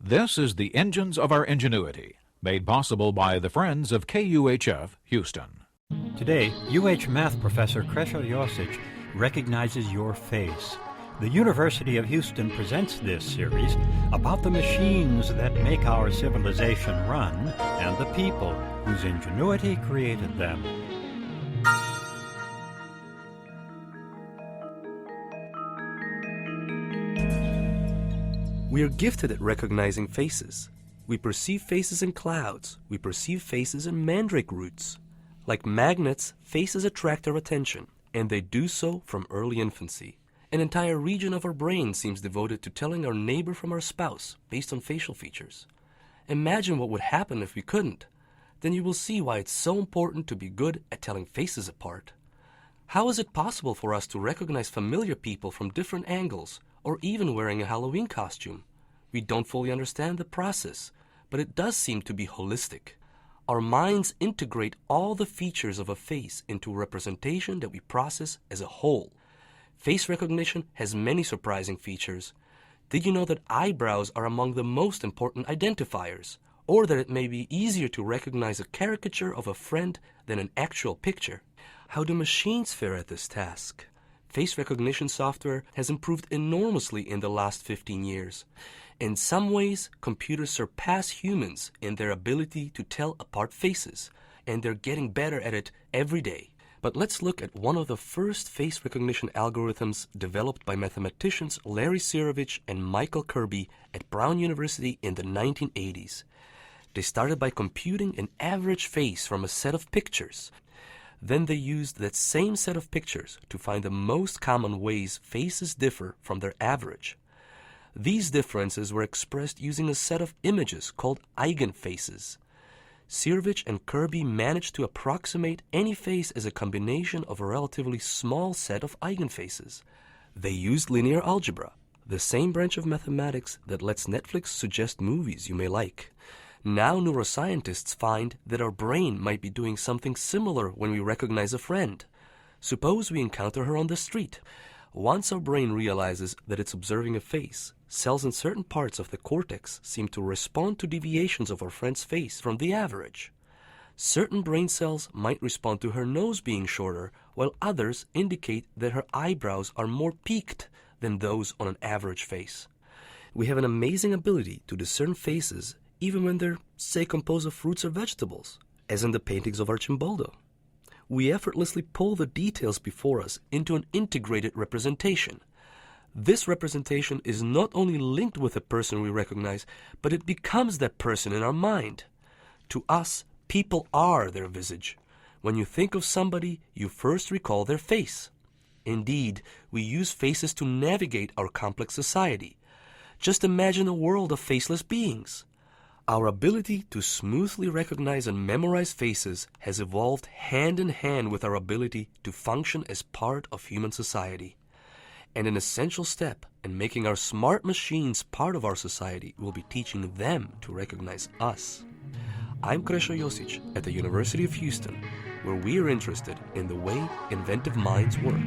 This is the Engines of Our Ingenuity, made possible by the Friends of KUHF Houston. Today, UH Math Professor Krešo Josić recognizes your face. The University of Houston presents this series about the machines that make our civilization run and the people whose ingenuity created them. We are gifted at recognizing faces. We perceive faces in clouds. We perceive faces in mandrake roots. Like magnets, faces attract our attention, and they do so from early infancy. An entire region of our brain seems devoted to telling our neighbor from our spouse based on facial features. Imagine what would happen if we couldn't. Then you will see why it's so important to be good at telling faces apart. How is it possible for us to recognize familiar people from different angles, or even wearing a Halloween costume? We don't fully understand the process, but it does seem to be holistic. Our minds integrate all the features of a face into a representation that we process as a whole. Face recognition has many surprising features. Did you know that eyebrows are among the most important identifiers? Or that it may be easier to recognize a caricature of a friend than an actual picture? How do machines fare at this task? Face recognition software has improved enormously in the last 15 years. In some ways, computers surpass humans in their ability to tell apart faces, and they're getting better at it every day. But let's look at one of the first face recognition algorithms developed by mathematicians Larry Sirovich and Michael Kirby at Brown University in the 1980s. They started by computing an average face from a set of pictures. Then they used that same set of pictures to find the most common ways faces differ from their average. These differences were expressed using a set of images called eigenfaces. Sirovich and Kirby managed to approximate any face as a combination of a relatively small set of eigenfaces. They used linear algebra, the same branch of mathematics that lets Netflix suggest movies you may like. Now neuroscientists find that our brain might be doing something similar when we recognize a friend. Suppose we encounter her on the street. Once our brain realizes that it's observing a face, cells in certain parts of the cortex seem to respond to deviations of our friend's face from the average. Certain brain cells might respond to her nose being shorter, while others indicate that her eyebrows are more peaked than those on an average face. We have an amazing ability to discern faces even when they're, say, composed of fruits or vegetables, as in the paintings of Archimboldo. We effortlessly pull the details before us into an integrated representation. This representation is not only linked with the person we recognize, but it becomes that person in our mind. To us, people are their visage. When you think of somebody, you first recall their face. Indeed, we use faces to navigate our complex society. Just imagine a world of faceless beings. Our ability to smoothly recognize and memorize faces has evolved hand in hand with our ability to function as part of human society. And an essential step in making our smart machines part of our society will be teaching them to recognize us. I'm Krešo Josić at the University of Houston, where we are interested in the way inventive minds work.